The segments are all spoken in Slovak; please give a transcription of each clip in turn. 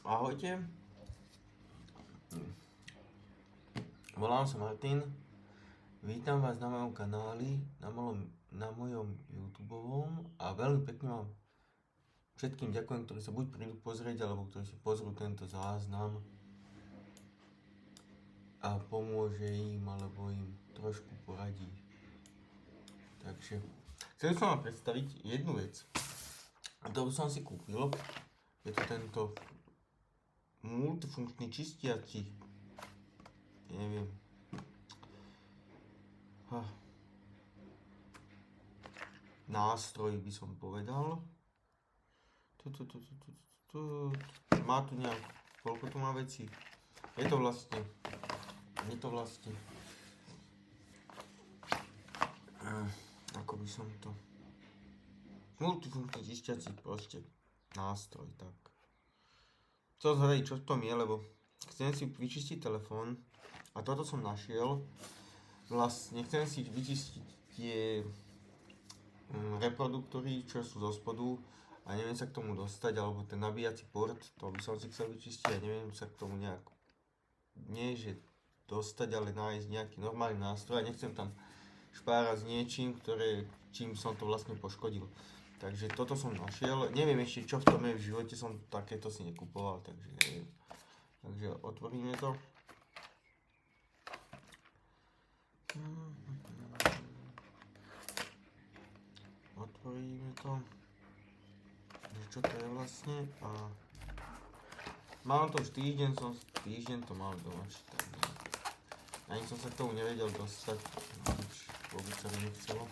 Ahojte. Volám sa Martin. Vítam vás na mojom kanáli, na mojom YouTubeovom a veľmi pekne vám všetkým ďakujem, ktorí sa buď prídu pozrieť, alebo ktorí si pozrú tento záznam a pomôže im, alebo im trošku poradí. Takže chcel som vám predstaviť jednu vec. To som si kúpil. Je to tento multifunkčný čistiaci, neviem, nástroj by som povedal. Má tu nejak, koľko tu má veci. Je to vlastne ako by som to, multifunkčný čistiaci proste nástroj, tak. Chcel zhradiť, čo v tom je, lebo chcem si vyčistiť telefón a toto som našiel. Vlastne chcem si vyčistiť tie reproduktory, čo sú zo spodu a neviem sa k tomu dostať, alebo ten nabíjací port, to by som si chcel vyčistiť a neviem sa k tomu nejak, nie že dostať, ale nájsť nejaký normálny nástroj a nechcem tam špárať s niečím, čím som to vlastne poškodil. Takže toto som našiel, neviem ešte čo v tom je, v živote som takéto si nekupoval, takže neviem. Takže otvoríme to. Otvoríme to. Čo to je vlastne a mám to už týždeň to mal doma čítať. Ani som sa k tomu nevedel dostať, vôbec sa mi nechcelo.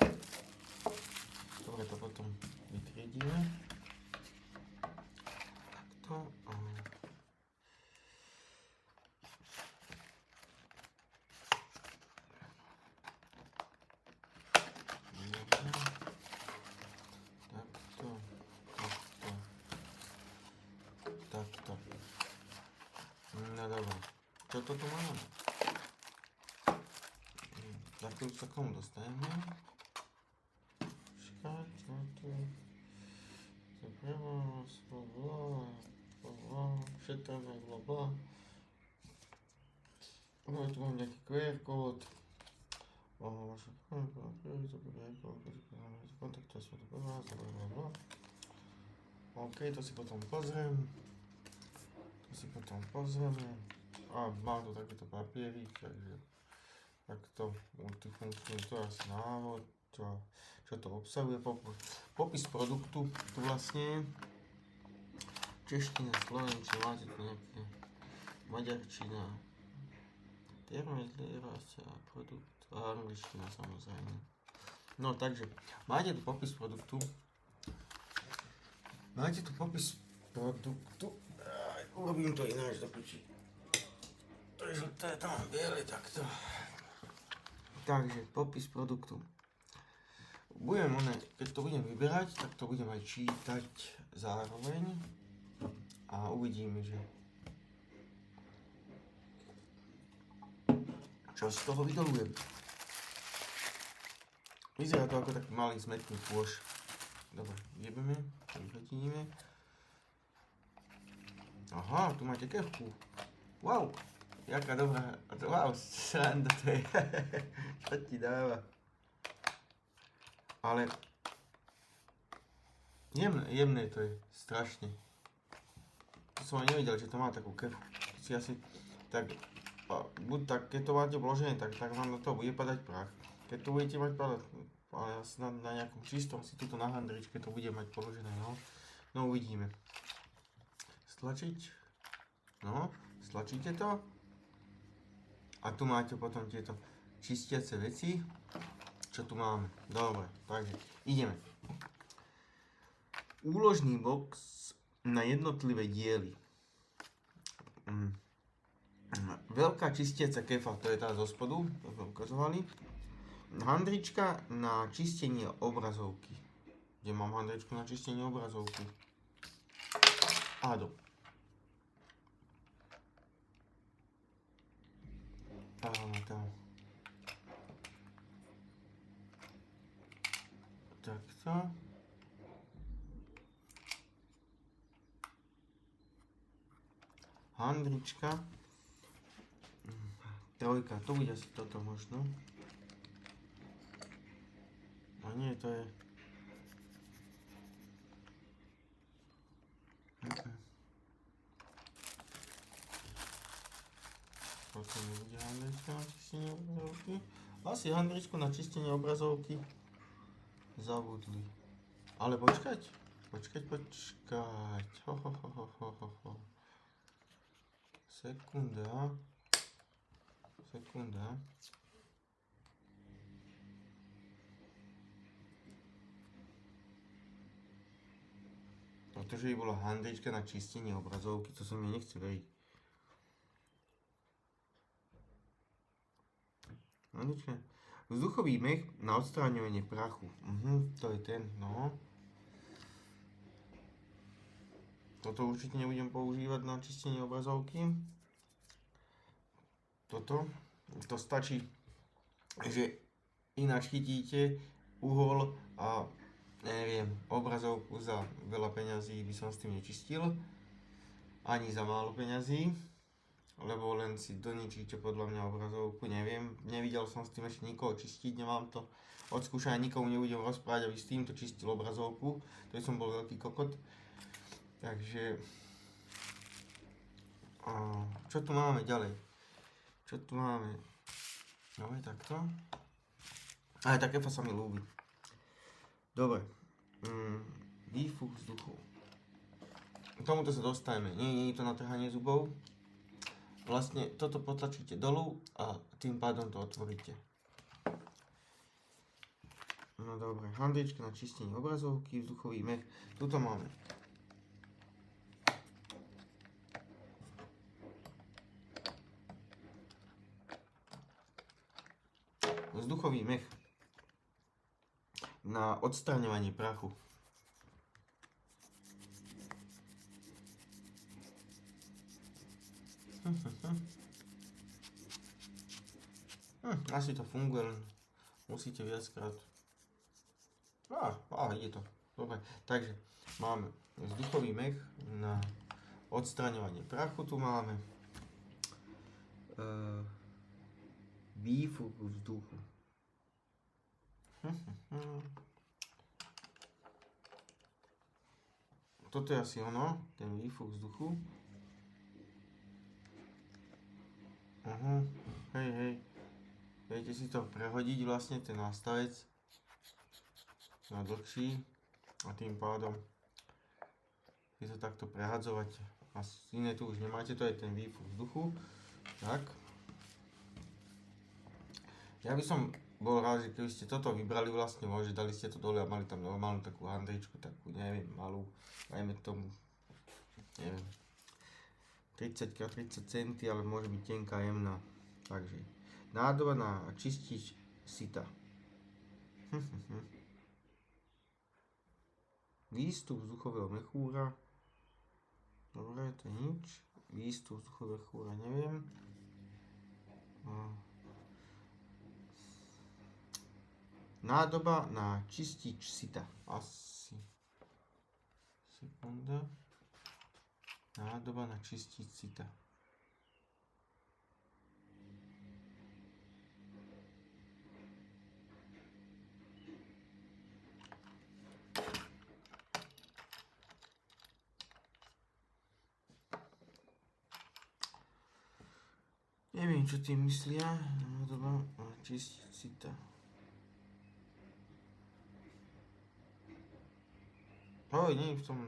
Dobre, to potom vytriedíme. Takto. Takto. No dobré. Čo to tu máme? Za chvíľu sa k tomu dostaneme. Všetko blablabla. No tu mám nejaký QR kód. Vaša kontaktuje sa to vás, blablabla. OK, to si potom pozrieme. A mám tu takéto papiery, takže takto multifunkčný, to je asi návod, čo to obsahuje, popis produktu, tu vlastne čeština, slovenčina, máte tu nejaké maďarčina, termoizolácia, produkt a angličtina samozrejme. No takže, máte tu popis produktu, urobím to ináč do piči. To je žlté, tam mám biele, takto. Takže, popis produktu. Keď to budem vyberať, tak to budem aj čítať zároveň. A uvidíme, že čo z toho vydolujem. Vyzerá to ako taký malý smetný kôš. Dobre, jebeme, vyhľadíme. Aha, tu máte kefku. Wow, jaká dobrá. Wow, sranda to je. Čo ti dáva? Ale jemné to je, strašne. To som aj nevedel, že to má takú kefku. Keď to máte vložené, tak vám do toho bude padať prach. Keď to budete mať padať, ale na nejakom čistom, si tuto na handričke to bude mať položené, no uvidíme. Stlačiť, stlačíte to a tu máte potom tieto čistiace veci, čo tu máme. Dobre, takže ideme. Úložný box na jednotlivé diely. Veľká čistiaca kefa, to je tá zo spodu, to sme ukazovali. Handrička na čistenie obrazovky. Kde mám handričku na čistenie obrazovky? Áno. Tam. Takto. handrička. Trojka, to bude asi toto možno. A nie, to je... Toto nebude handrička na čistenie obrazovky. Asi handričku na čistenie obrazovky zabudli. Ale počkať. Ho. Sekunda. Protože by bola handrička na čistenie obrazovky, to sa mi nechce veriť. Handrička. Vzduchový mech na odstráňovanie prachu. To je ten, no. Toto určite nebudem používať na čistenie obrazovky. Toto. To stačí, že ináč chytíte uhol a neviem, obrazovku za veľa peňazí by som s tým nečistil. Ani za málo peňazí. Lebo len si doničíte podľa mňa obrazovku, neviem. Nevidel som s tým ešte nikoho čistiť, nemám to odskúšané, nikomu nebudem rozprávať, aby s týmto čistil obrazovku. To som bol veľký kokot. Takže... čo tu máme ďalej? No je takto. Aj také sa mi ľúbi. Dobre. Výfuch vzduchu. K tomuto sa dostaneme. Nie je to na trhanie zubov. Vlastne toto potlačíte dolu a tým pádom to otvoríte. No dobre, handrička na čistenie obrazovky, vzduchový mech. Tuto máme. Vzduchový mech na odstraňovanie prachu. Asi to funguje, len musíte viackrát. Ide to. Dobre, takže máme vzduchový mech na odstraňovanie prachu. Tu máme výfuch vzduchu. Toto je asi ono, ten výfuch vzduchu. Hej. Viete si to prehodiť vlastne, ten nástavec na dlhší a tým pádom si to takto prehadzovať. A iné tu už nemáte, to je ten výfuch vzduchu. Tak. Ja by som bol rád, že keby ste toto vybrali vlastne, že dali ste to dole a mali tam normálnu takú handričku, takú neviem, malú, dajme tomu, neviem, 30x30 cm, ale môže byť tenká, jemná. Takže nádoba na čistič sita. Výstup vzduchového mechúra. Dobre, to je nič. Výstup vzduchového mechúra, neviem. Nádoba na čistič sita. Asi. Sekunda. Nádoba na čistič sita. Neviem, čo tým myslia. Nádoba na čistič sita. Nie je v tom...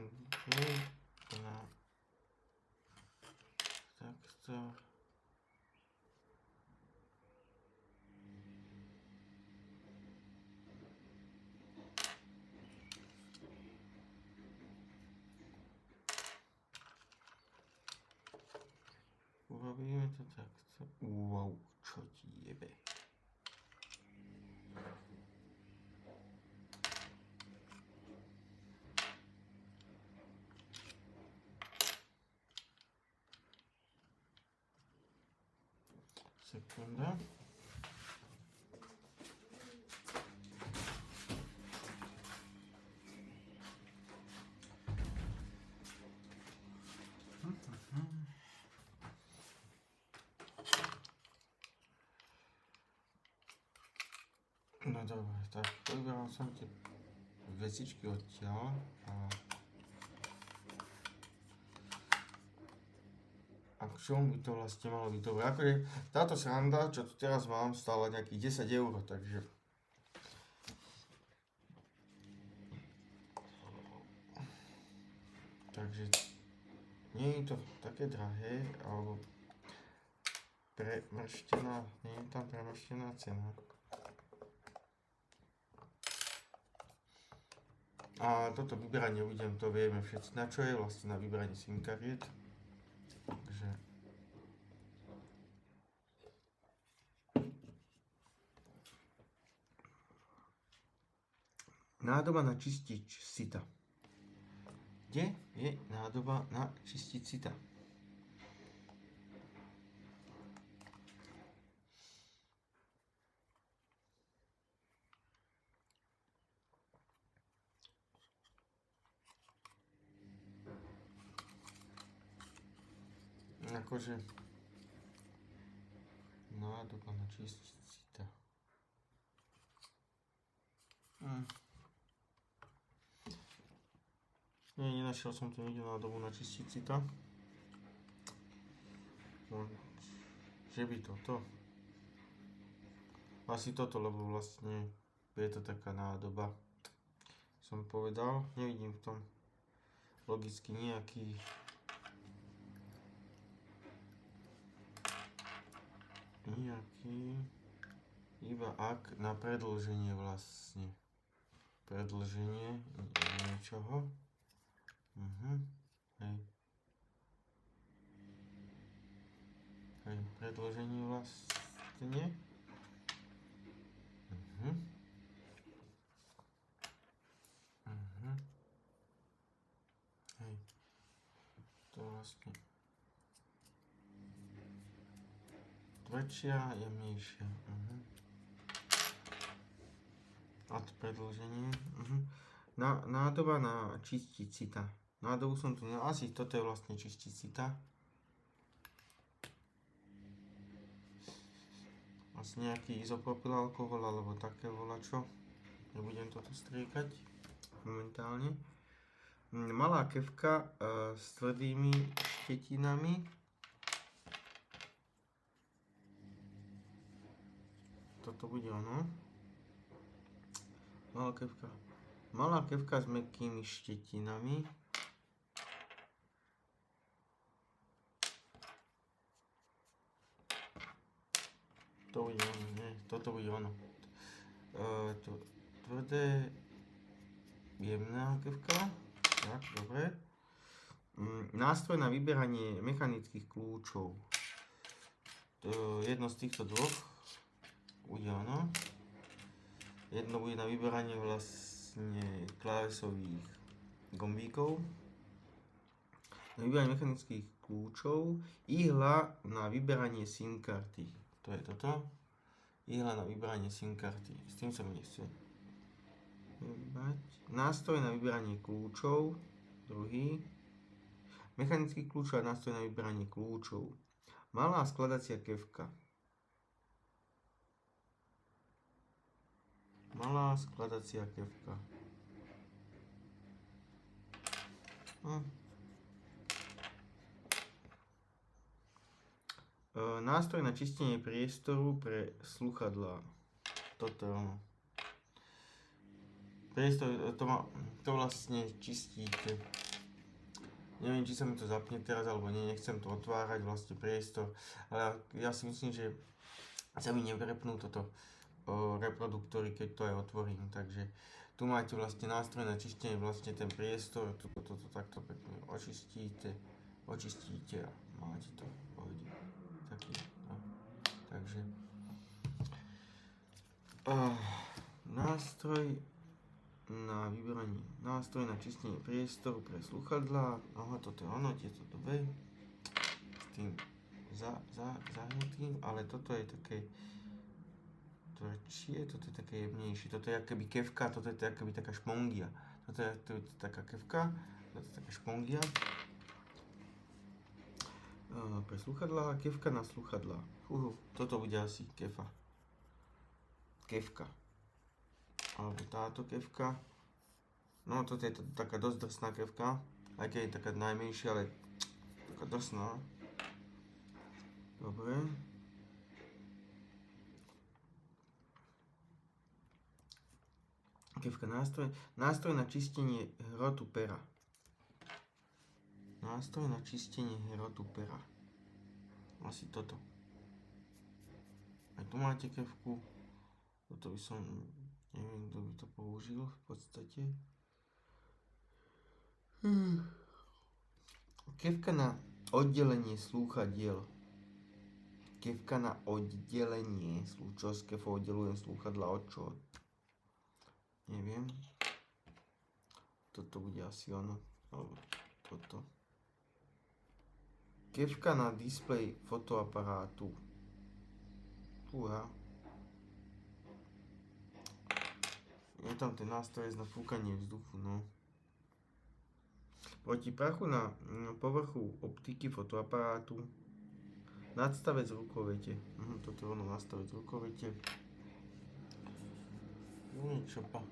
Takto. Urobíme to takto. Wow, čo ti jebe. Sekunda. dobre, tak vyberal som tie vecičky odtiaľ a k čomu by to vlastne malo byť dobre. Akože táto sranda, čo tu teraz mám, stála nejakých 10 eur, takže nie je to také drahé, alebo premrštená, nie je tam premrštená cena. A toto vyberanie uvidím, to vieme všetci, na čo je vlastne, na vyberanie SIM kariet. Takže nádoba na čistič sita. Kde je nádoba na čistič sita? Akože nádoba na čistič sita. Nie, nenašiel som tu nikde nádobu na čistič sita. Že by toto? Asi toto, lebo vlastne je to taká nádoba. Som povedal, nevidím v tom logicky nejaký iba ak na predĺženie vlastne. Predĺženie niečoho. Hej, predĺženie vlastne. Hej, to vlastne väčšia, jemnejšia. A to predĺženie. Nádoba na čistič sita. Nádobu som tu nemal, asi toto je vlastne čistič sita. Asi nejaký izopropyl alkohol alebo také volačo. Nebudem to tu striekať momentálne. Malá kefka s tvrdými štetinami. Toto bude ono. Malá kefka s mäkkými štetinami. To bude ono, nie, toto bude ono. Tvrdé, jemná kefka. Tak, dobre. Nástroj na vyberanie mechanických kľúčov. Jedno z týchto dvoch bude ono. Jedno bude na vyberanie vlastne klávesových gombíkov. Na vyberanie mechanických kľúčov. Ihla na vyberanie SIM karty. To je toto. Ihla na vyberanie SIM karty. S tým sa mi nechce. Nástroj na vyberanie kľúčov. Druhý. Mechanický kľúč a nástroj na vyberanie kľúčov. Malá skladacia kefka. Malá skladacia kefka. Nástroj na čistenie priestoru pre sluchadlá. Toto je ono. Priestor, to vlastne čistíte. Neviem, či sa mi to zapne teraz, alebo nie, nechcem to otvárať, vlastne priestor. Ale ja si myslím, že sa mi neprepnú toto reproduktory, keď to aj otvorím. Takže tu máte vlastne nástroj na čistenie, vlastne ten priestor, toto takto pekne očistíte a máte to v pohode. Taký, no. Takže nástroj na vyberanie, nástroj na čistenie priestoru pre sluchadlá. Toto je ono, tieto dobe s tým zahnutým, ale toto je také tvrdšie, toto je také jemnejšie, toto je akoby kefka, toto je akoby taká šmongia. Toto je taká kefka, toto je taká šmongia. Pre sluchadlá, kefka na sluchadlá. Toto bude asi kefka. alebo táto kefka. No toto je taká dosť drsná kefka, aj keď je taká najmenšia, ale taká drsná. Dobre. Kefka nástroj. Nástroj na čistenie hrotu pera. Nástroj na čistenie hrotu pera. Asi toto. Aj tu máte kefku. Toto by som... Neviem, kto by to použil v podstate. Kefka na oddelenie slúchadiel. Kefka na oddelenie. Čo z kefou oddelujem slúchadla od čo? Neviem. Toto bude asi ono. Alebo toto. Kefka na displej fotoaparátu. Fúha. Je tam ten nástroj na fúkanie vzduchu, no. Proti prachu na povrchu optiky fotoaparátu. Nadstavec rukovete. Toto je ono, nadstavec rukovete. Niečo pa.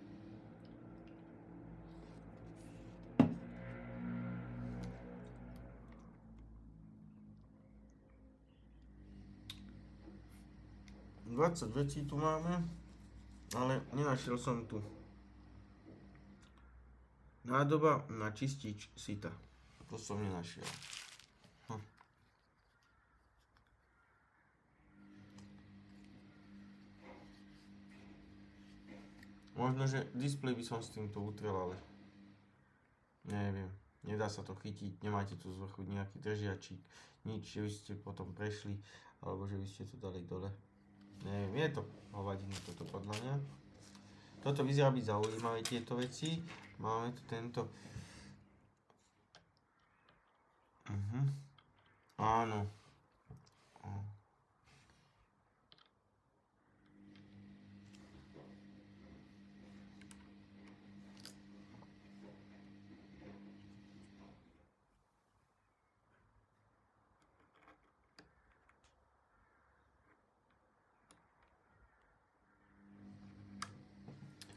Dvadsať vecí tu máme, ale nenašiel som tu. Nádoba na čistič sita. To som nenašiel. Možno, že displej by som s týmto utrel, ale neviem. Nedá sa to chytiť, nemáte tu z vrchu nejaký držiačík, nič, že by ste potom prešli, alebo že by ste to dali dole. Neviem, je to hovadina toto podľa mňa. Toto vyzerá byť zaujímavé tieto veci. Máme tu tento... Áno.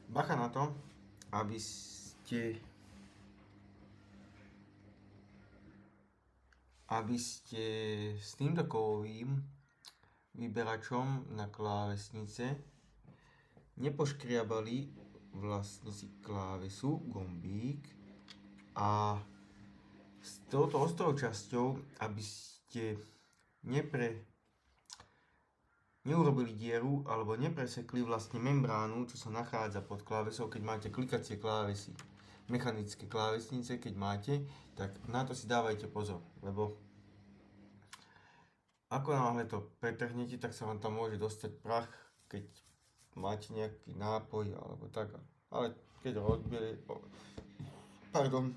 Bacha na to, aby ste s týmto kovovým vyberačom na klávesnice nepoškriabali vlastne si klávesu, gombík a s touto ostrou časťou, aby ste neurobili dieru alebo nepresekli vlastne membránu, čo sa nachádza pod klávesou, keď máte klikacie klávesy, mechanické klávesnice, keď máte, tak na to si dávajte pozor, lebo ako náhle to pretrhnete, tak sa vám tam môže dostať prach, keď máte nejaký nápoj alebo tak, ale keď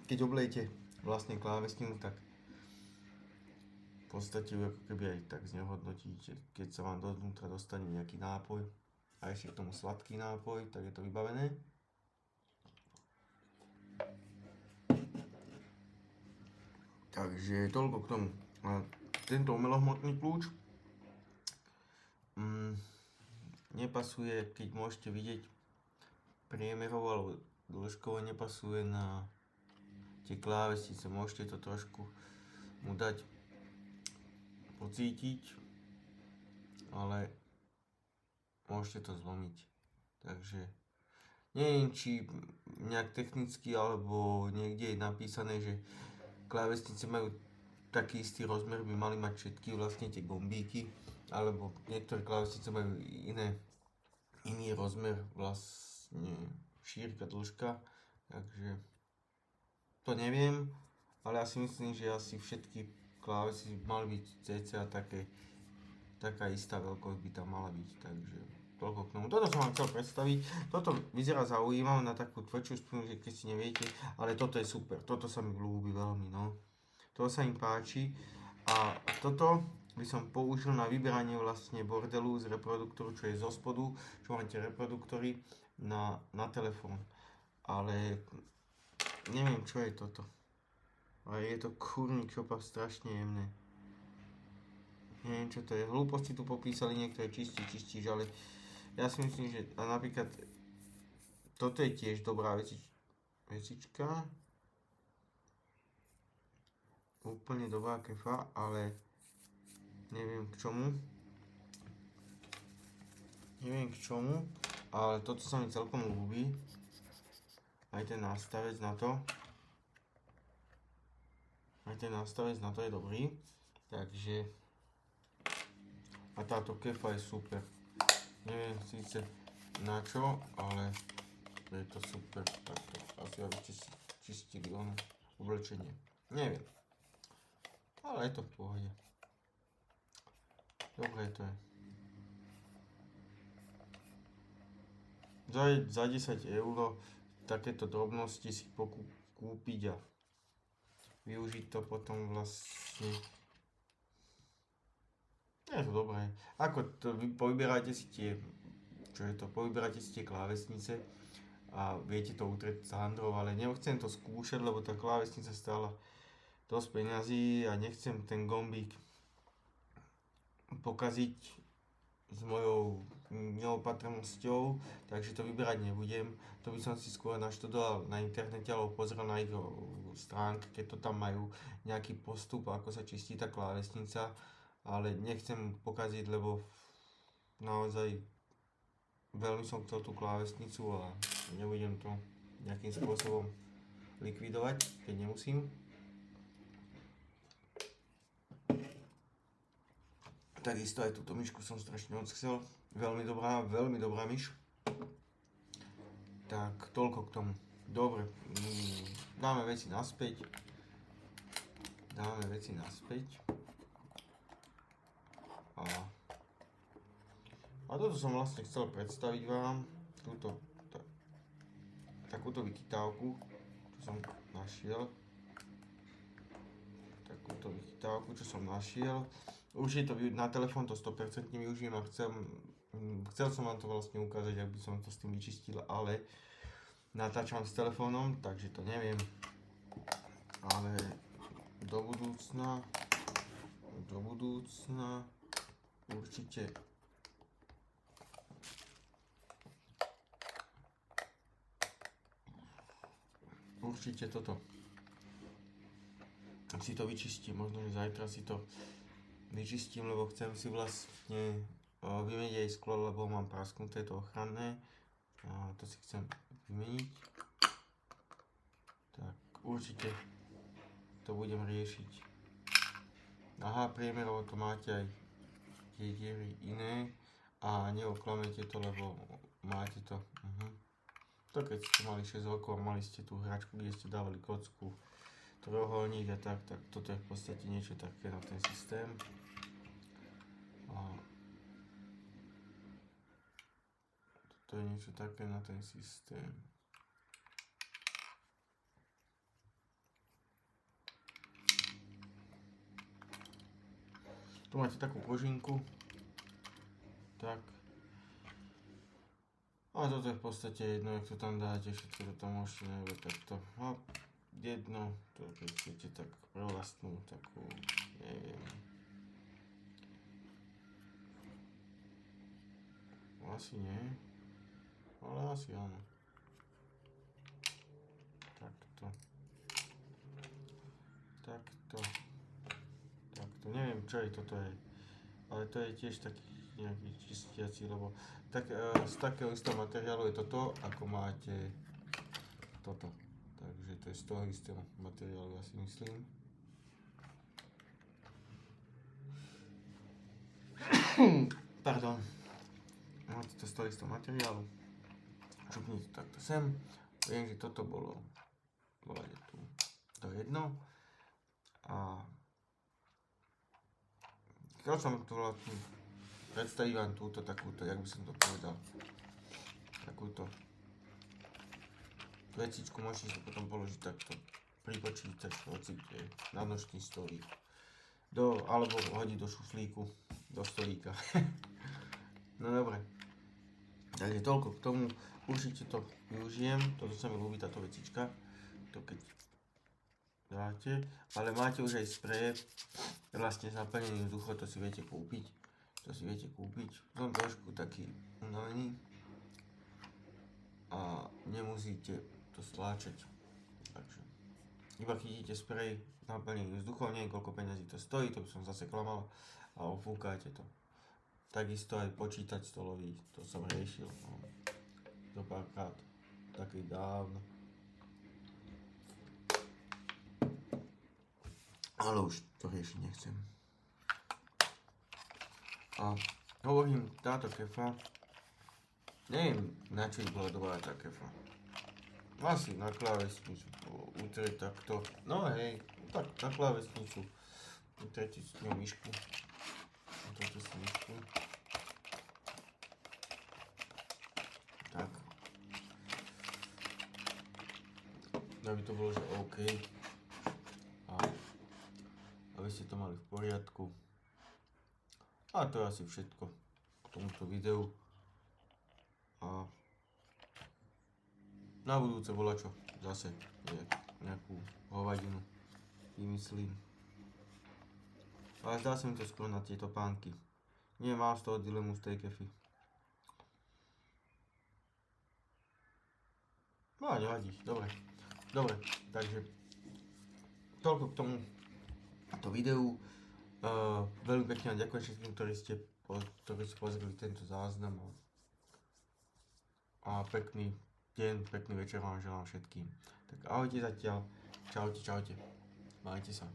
keď oblejete vlastne klávesninu, tak v podstate ako keby aj tak znehodnotíte, keď sa vám dovnútra dostane nejaký nápoj a ešte k tomu sladký nápoj, tak je to vybavené. Takže toľko k tomu. A tento umelohmotný kľúč nepasuje, keď môžete vidieť priemerovo alebo dĺžkovo nepasuje na tie klávesnice. Môžete to trošku mu dať pocítiť, ale môžete to zlomiť. Takže neviem, či nejak technicky alebo niekde je napísané, že klávesnice majú taký istý rozmer, by mali mať všetky vlastne tie gombíky, alebo niektoré klávesnice majú iný rozmer, vlastne šírka, dĺžka, takže to neviem, ale ja si myslím, že asi všetky klávesy mali byť cca taká istá veľkosť by tam mala byť, takže toľko k tomu. Toto som vám chcel predstaviť, toto vyzerá zaujímavé na takú tvrdšiu spinu, že keď si neviete, ale toto je super, toto sa mi ľúbi veľmi, no. To sa im páči a toto by som použil na vyberanie vlastne bordelu z reproduktoru, čo je zo spodu, čo máte reproduktory na telefón. Ale neviem, čo je toto. Ale je to kurník šopa strašne jemné. Neviem, čo to je. Hlúposti tu popísali niektoré čistíš, ale ja si myslím, že napríklad toto je tiež dobrá vecička. Úplne dobrá kefa, ale neviem k čomu, ale toto sa mi celkom ľúbi. Aj ten nástavec na to. Je dobrý. Takže a táto kefa je super. Neviem síce na čo, ale je to super. Takto asi aby ste si čistili oblečenie. Neviem. Ale je to v pohode. Dobre to je. Za 10 € takéto drobnosti si kúpiť a využiť to potom vlastne. Je to dobré. Ako to, povyberajte si tie klávesnice a viete to utrieť s handrou, ale nechcem to skúšať, lebo tá klávesnica stála dosť peňazí a nechcem ten gombík pokaziť s mojou neopatrnosťou, takže to vyberať nebudem. To by som si skôr naštudoval na internete alebo pozrel na ich stránke, keď to tam majú nejaký postup, ako sa čistí tá klávesnica, ale nechcem pokaziť, lebo naozaj veľmi som chcel tú klávesnicu a nebudem to nejakým spôsobom likvidovať, keď nemusím. Takisto aj túto myšku som strašne moc chcel. Veľmi dobrá myš. Tak, toľko k tomu. Dobre, dáme veci naspäť. A toto som vlastne chcel predstaviť vám. Takúto vychytávku, čo som našiel. Určite to na telefón to 100% využijem a chcel som vám to vlastne ukázať, ak by som to s tým vyčistil, ale natáčam s telefónom, takže to neviem. Ale do budúcna určite toto si to vyčistím, možno že zajtra si to vyčistím, lebo chcem si vlastne vymeniť aj sklo, lebo mám prasknuté to ochranné a to si chcem vymeniť. Tak určite to budem riešiť. Aha, priemerovo to máte aj tie diery iné a neoklamete to, lebo máte to. To keď ste mali 6 rokov a mali ste tú hračku, kde ste dávali kocku, trojuholník a tak toto je v podstate niečo také na ten systém. To je niečo také na ten systém. Tu máte takú kožinku. Tak. A toto je v podstate jedno, jak to tam dáte, všetko to tam môžete najviac takto. A jedno, to keď chcete tak prevlastnú, takú, neviem. Asi nie. Ale asi áno. Takto. Neviem, čo je toto je. Ale to je tiež taký nejaký čistiaci, lebo z takého istého materiálu je toto, ako máte toto. Takže to je z toho istého materiálu, ja si myslím. Pardon. Máte to z toho istého materiálu. Šupnite to takto sem. Viem, že toto bolo tu. To je jedno. A keď som to vlastne predstavím vám takúto, jak by som to povedal. Takúto vecičku môžete si potom položiť takto pri počítači, hoci kde na nočný stolík. Alebo hodiť do šuflíku, do stolíka. No dobre. Takže toľko k tomu. Určite to využijem. Toto sa mi ľúbi, táto vecička. To keď dáte. Ale máte už aj spreje. Vlastne s naplnením vzduchu, to si viete kúpiť. Som trošku taký unavený. a nemusíte to stláčať. Takže iba chytíte sprej naplnený vzduchom, neviem koľko peňazí to stojí, to by som zase klamal, a ofúkajte to. Takisto aj počítač stolový, to som riešil zo párkrát, taký dávno. Ale už to riešiť nechcem. A hovorím, táto kefa, neviem na čo bola dobrá tá kefa. Asi na klávesnicu utrieť takto, no hej, tak na klávesnicu utrieť s ňou myšku. Utrieť si myšku. Tak. Aby to bolo, že OK. A aby ste to mali v poriadku. A to je asi všetko k tomuto videu. A na budúce bola čo? Zase nejakú hovadinu vymyslím. Ale zdá sa mi to skôr na tieto pánky. Nie, mám z toho dilemu z tej kefy. No nevadí, dobre. Dobre, takže toľko k tomuto videu. Veľmi pekne ďakujem všetkým, ktorí ste pozreli tento záznam. A pekný deň, pekný večer vám želám všetkým. Tak ahojte zatiaľ. Čaute, čaute. Majte sa.